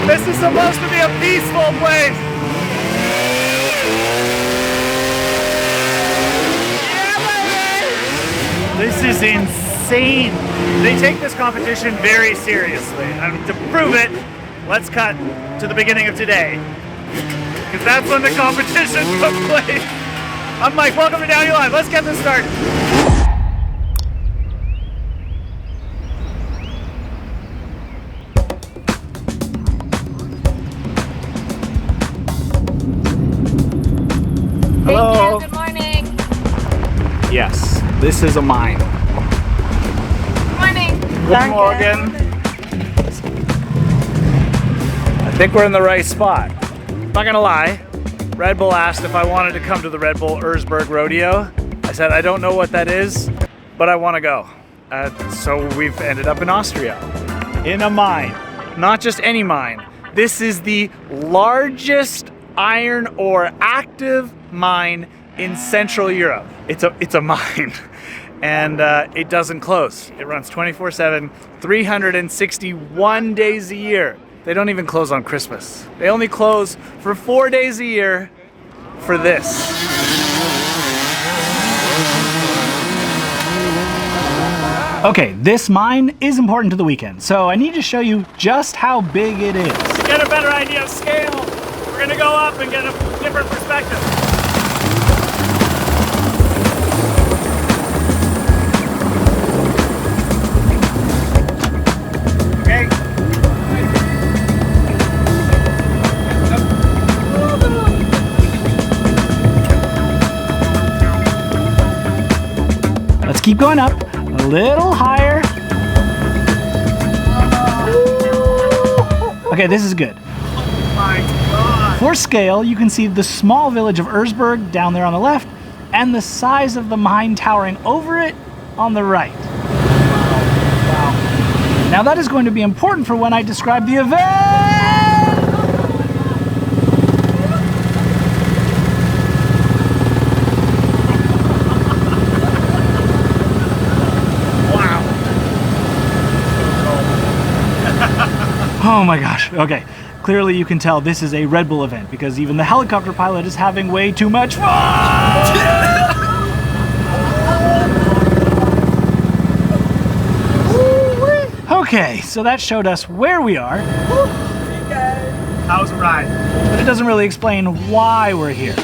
This is supposed to be a peaceful place. This is insane. They take this competition very seriously. And to prove it, let's cut to the beginning of today. Because that's when the competition took place. I'm Mike, welcome to DownieLive. Let's get this started. Hello. Thank you. Good morning. Yes, this is a mine. Good morning. Good morning. I think we're in the right spot. Not gonna lie, Red Bull asked if I wanted to come to the Red Bull Erzbergrodeo. I said I don't know what that is, but I want to go. So we've ended up in Austria, in a mine. Not just any mine. This is the largest iron ore active mine in Central Europe. It's a mine, and it doesn't close. It runs 24/7, 361 days a year. They don't even close on Christmas. They only close for 4 days a year for this. Okay, this mine is important to the weekend, so I need to show you just how big it is. To get a better idea of scale, we're gonna go up and get a different perspective. Okay. Let's keep going up, a little higher. Okay, this is good. For scale, you can see the small village of Erzberg down there on the left, and the size of the mine towering over it on the right. Wow. Now that is going to be important for when I describe the event. Wow. Oh my gosh, okay. Clearly you can tell this is a Red Bull event because even the helicopter pilot is having way too much fun! Okay, so that showed us where we are. How's the ride? But it doesn't really explain why we're here.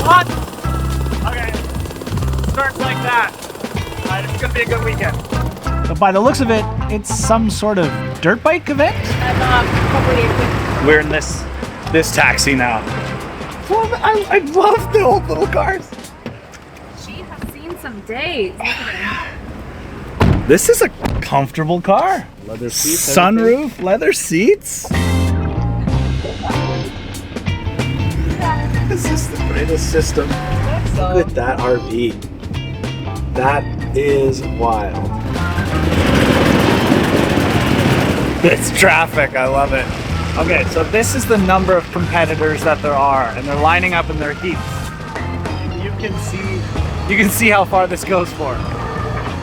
What? Okay, starts like that. Alright, it's gonna be a good weekend. But by the looks of it, it's some sort of dirt bike event? We're in this taxi now. Well, I love the old little cars. She has seen some days. Look at her. This is a comfortable car. Leather seats, sunroof, everything. leather seats. This is the greatest system. Look at that RV. That is wild. It's traffic, I love it. Okay, so this is the number of competitors that there are, and they're lining up in their heats. You can see how far this goes for.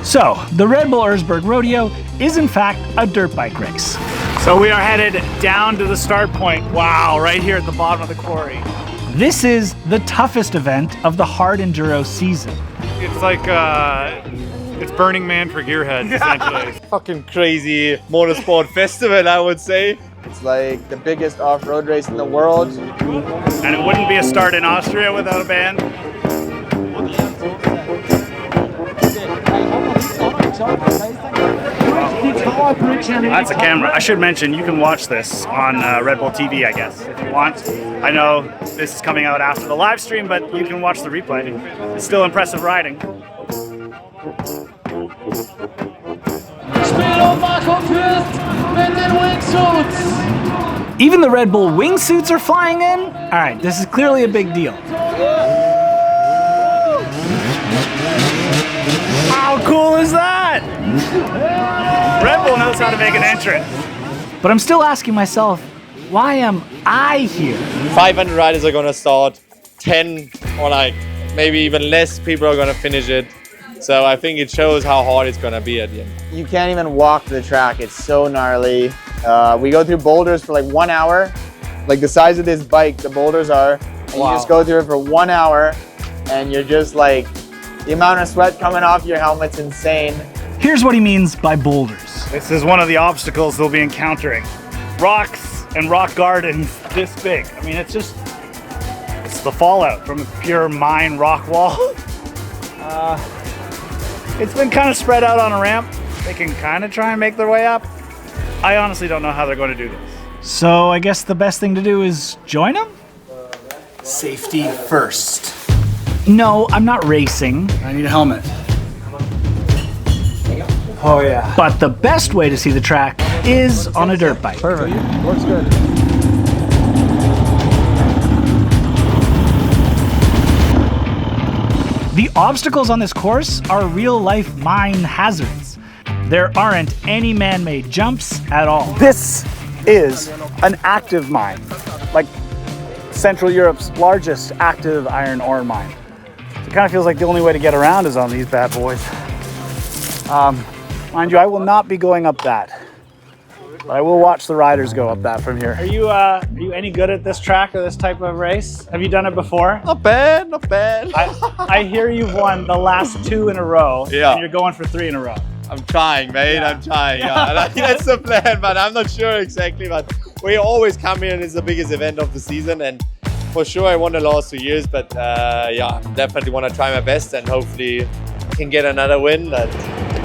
So, the Red Bull Erzbergrodeo is in fact a dirt bike race. So we are headed down to the start point. Wow, right here at the bottom of the quarry. This is the toughest event of the hard enduro season. It's like it's Burning Man for gearheads, essentially. Fucking crazy motorsport festival, I would say. It's like the biggest off-road race in the world. And it wouldn't be a start in Austria without a band. That's a camera. I should mention, you can watch this on Red Bull TV, I guess, if you want. I know this is coming out after the live stream, but you can watch the replay. It's still impressive riding. Even the Red Bull wingsuits are flying in? Alright, this is clearly a big deal. How cool is that? Red Bull knows how to make an entrance. But I'm still asking myself, why am I here? 500 riders are gonna start, 10 or like maybe even less people are gonna finish it. So I think it shows how hard it's gonna be at the end. You can't even walk the track. It's so gnarly. We go through boulders for like 1 hour. Like the size of this bike, the boulders are. And you just go through it for 1 hour and you're just like, the amount of sweat coming off your helmet's insane. Here's what he means by boulders. This is one of the obstacles they'll be encountering. Rocks and rock gardens this big. I mean, it's the fallout from a pure mine rock wall. It's been kind of spread out on a ramp. They can kind of try and make their way up. I honestly don't know how they're going to do this. So I guess the best thing to do is join them? Safety first. No, I'm not racing. I need a helmet. Oh yeah. But the best way to see the track is on a dirt bike. Perfect. Works good. The obstacles on this course are real-life mine hazards. There aren't any man-made jumps at all. This is an active mine, like Central Europe's largest active iron ore mine. So it kind of feels like the only way to get around is on these bad boys. Mind you, I will not be going up that, but I will watch the riders go up that from here. Are you any good at this track or this type of race? Have you done it before? Not bad, not bad. I hear you've won the last 2 in a row, Yeah. and you're going for 3 in a row. I'm trying, mate. I'm trying. Yeah. That's the plan, but I'm not sure exactly. But we always come here and it's the biggest event of the season. And for sure, I won the last 2 years. But yeah, definitely want to try my best and hopefully can get another win.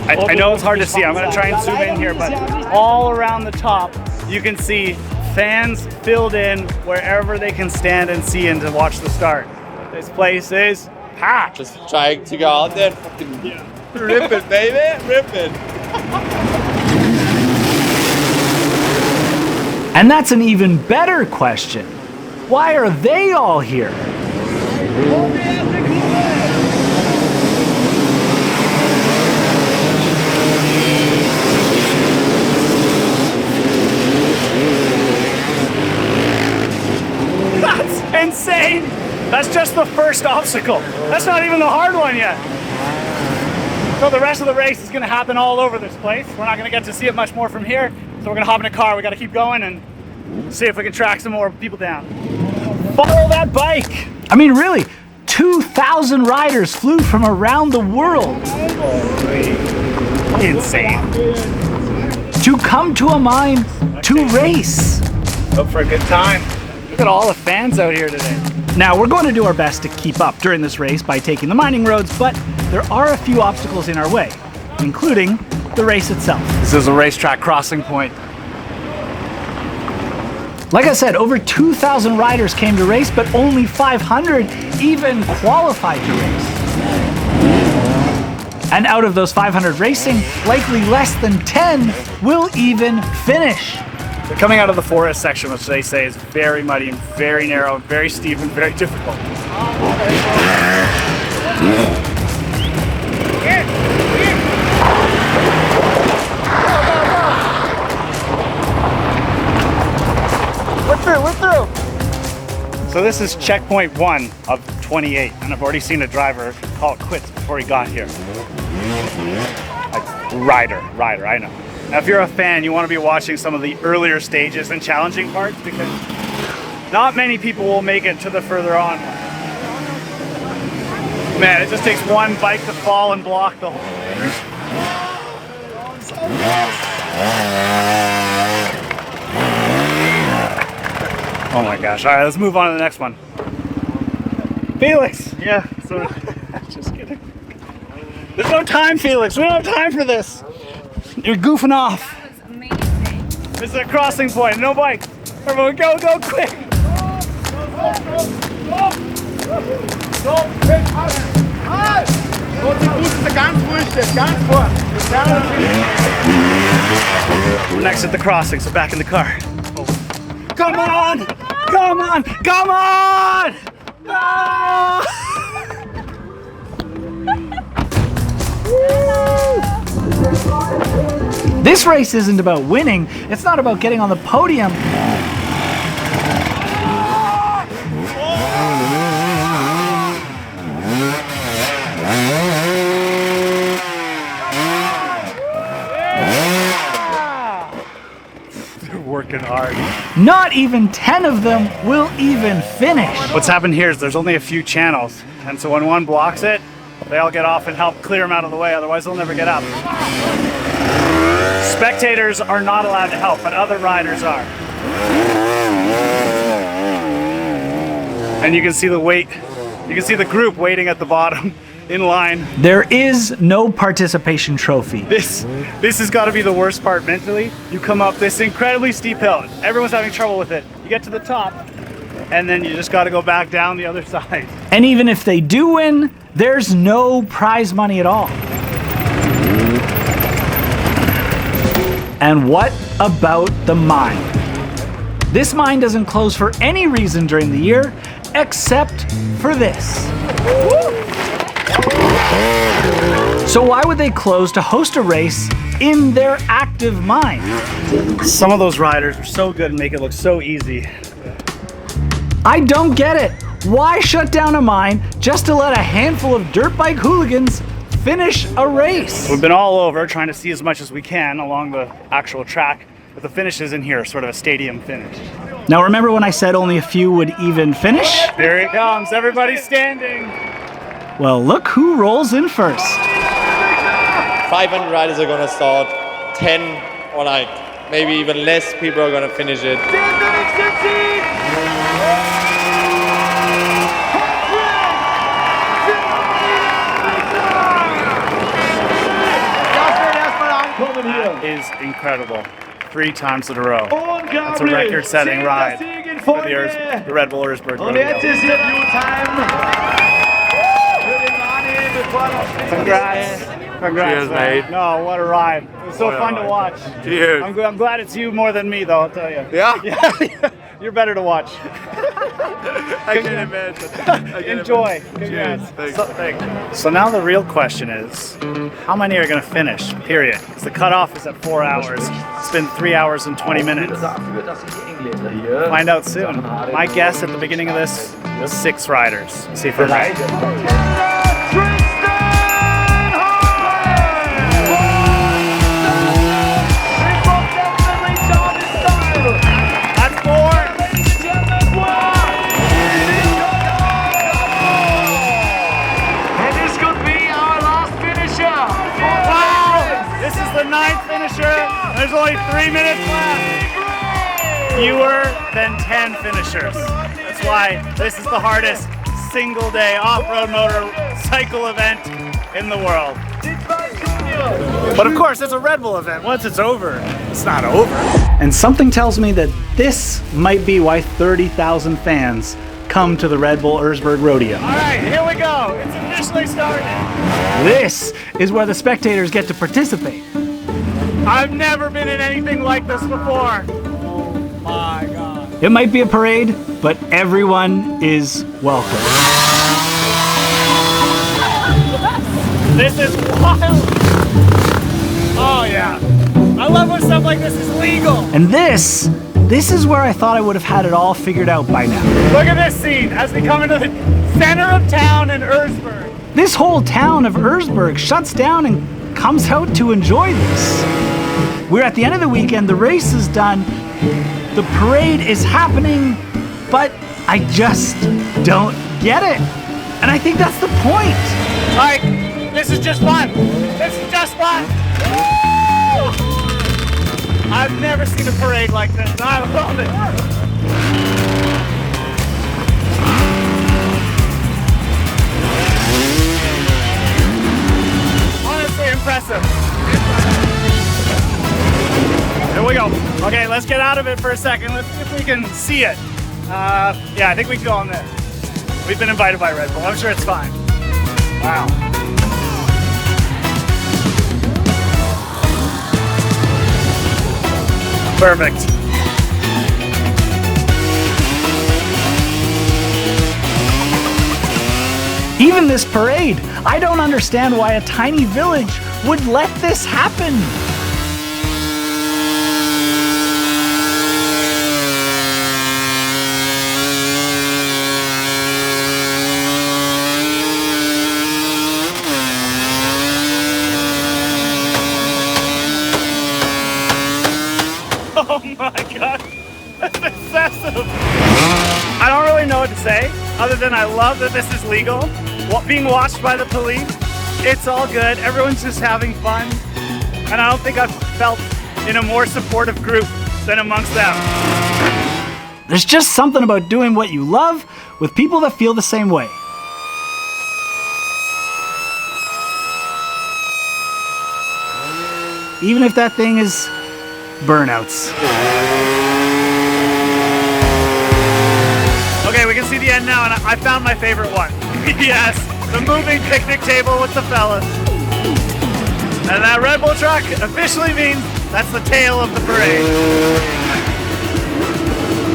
I know it's hard to see. I'm going to try and zoom in here, but all around the top, you can see fans filled in wherever they can stand and see and to watch the start. This place is packed. Just trying to go out there and fucking rip it, baby. Rip it. And that's an even better question. Why are they all here? That's insane! That's just the first obstacle. That's not even the hard one yet. So the rest of the race is gonna happen all over this place. We're not gonna get to see it much more from here. So we're gonna hop in a car. We gotta keep going and see if we can track some more people down. Follow that bike! I mean, really, 2,000 riders flew from around the world. Insane. To come to a mine to race. Hope for a good time. Look at all the fans out here today. Now, we're going to do our best to keep up during this race by taking the mining roads, but there are a few obstacles in our way, including the race itself. This is a racetrack crossing point. Like I said, over 2,000 riders came to race, but only 500 even qualified to race. And out of those 500 racing, likely less than 10 will even finish. They're coming out of the forest section, which they say is very muddy and very narrow, very steep and very difficult. We're through. So this is checkpoint 1 of 28, and I've already seen a driver call it quits before he got here. Like, rider, I know. Now, if you're a fan, you want to be watching some of the earlier stages and challenging parts because not many people will make it to the further on. Man, it just takes one bike to fall and block the whole thing. Oh my gosh. All right, let's move on to the next one. Felix. Yeah, so just kidding. There's no time, Felix. We don't have time for this. You're goofing off. That was amazing. This is a crossing point. No bike. Everyone go quick. We're next at the crossing, so back in the car. Come on! Come on! Come on! Ah! This race isn't about winning. It's not about getting on the podium. working hard. Not even 10 of them will even finish. What's happened here is there's only a few channels, and so when one blocks it, they all get off and help clear them out of the way, otherwise they'll never get up. Spectators are not allowed to help, but other riders are. And you can see the wait, you can see the group waiting at the bottom in line. There is no participation trophy. This has got to be the worst part mentally. You come up this incredibly steep hill. Everyone's having trouble with it. You get to the top, and then you just got to go back down the other side. And even if they do win, there's no prize money at all. And what about the mine? This mine doesn't close for any reason during the year, except for this. So why would they close to host a race in their active mine? Some of those riders are so good and make it look so easy. I don't get it. Why shut down a mine just to let a handful of dirt bike hooligans finish a race? We've been all over trying to see as much as we can along the actual track, but the finish is in here, sort of a stadium finish. Now remember when I said only a few would even finish? There it comes, everybody's standing. Well, look who rolls in first. 500 riders are gonna start, 10 or like maybe even less people are gonna finish it. That is incredible. 3 times in a row. That's a record-setting ride for the Red Bull Erzbergrodeo. Congrats. Congrats, Cheers, man. mate. No, what a ride. It was so fun to watch. Cheers. I'm glad it's you more than me, though, I'll tell you. Yeah? You're better to watch. I can imagine. Enjoy. Cheers. Thanks. So now the real question is, how many are going to finish, period? Because the cutoff is at 4 hours. It's been 3 hours and 20 minutes. Find out soon. My guess at the beginning of this was 6 riders. See if we're right. The 9th finisher. There's only 3 minutes left. Fewer than 10 finishers. That's why this is the hardest single day off-road motorcycle event in the world. But of course, it's a Red Bull event. Once it's over, it's not over. And something tells me that this might be why 30,000 fans come to the Red Bull Erzbergrodeo. All right, here we go. It's officially started. This is where the spectators get to participate. I've never been in anything like this before. Oh my God. It might be a parade, but everyone is welcome. This is wild. Oh yeah. I love when stuff like this is legal. And this is where I thought I would have had it all figured out by now. Look at this scene as we come into the center of town in Erzberg. This whole town of Erzberg shuts down and comes out to enjoy this. We're at the end of the weekend, the race is done, the parade is happening, but I just don't get it. And I think that's the point. Like, this is just fun. This is just fun. Woo! I've never seen a parade like this. I love it. Honestly impressive. Here we go. Okay, let's get out of it for a second. Let's see if we can see it. Yeah, I think we can go on there. We've been invited by Red Bull. I'm sure it's fine. Wow. Perfect. Even this parade, I don't understand why a tiny village would let this happen. Oh my god, that's excessive. I don't really know what to say, other than I love that this is legal. Being watched by the police, it's all good. Everyone's just having fun. And I don't think I've felt in a more supportive group than amongst them. There's just something about doing what you love with people that feel the same way. Even if that thing is burnouts. Okay, we can see the end now, and I found my favorite one. Yes, the moving picnic table with the fellas. And that Red Bull truck officially means that's the tail of the parade.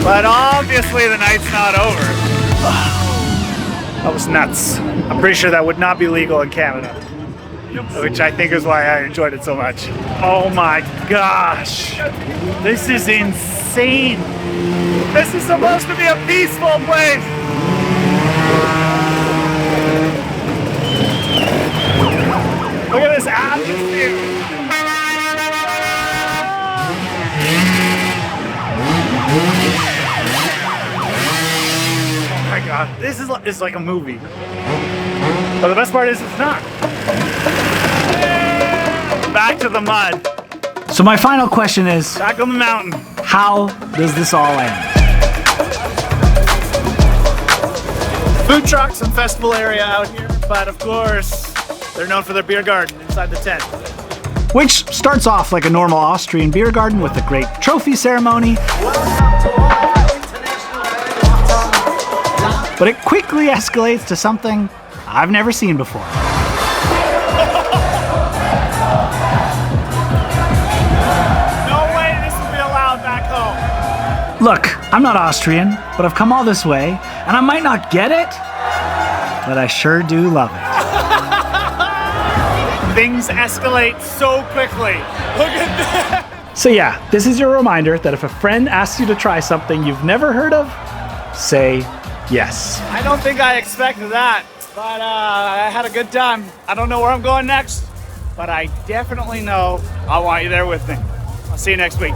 But obviously the night's not over. That was nuts. I'm pretty sure that would not be legal in Canada, which I think is why I enjoyed it so much. Oh my gosh, this is insane. This is supposed to be a peaceful place. Look at this altitude. Oh my god, this is like a movie. But the best part is it's not. Back to the mud. So my final question is, Back on the mountain. how does this all end? Food trucks and festival area out here, but of course, they're known for their beer garden inside the tent. Which starts off like a normal Austrian beer garden with a great trophy ceremony. But it quickly escalates to something I've never seen before. No way this will be allowed back home. Look, I'm not Austrian, but I've come all this way, and I might not get it, but I sure do love it. Things escalate so quickly. Look at that. So yeah, this is your reminder that if a friend asks you to try something you've never heard of, say yes. I don't think I expected that, but I had a good time. I don't know where I'm going next, but I definitely know I want you there with me. I'll see you next week.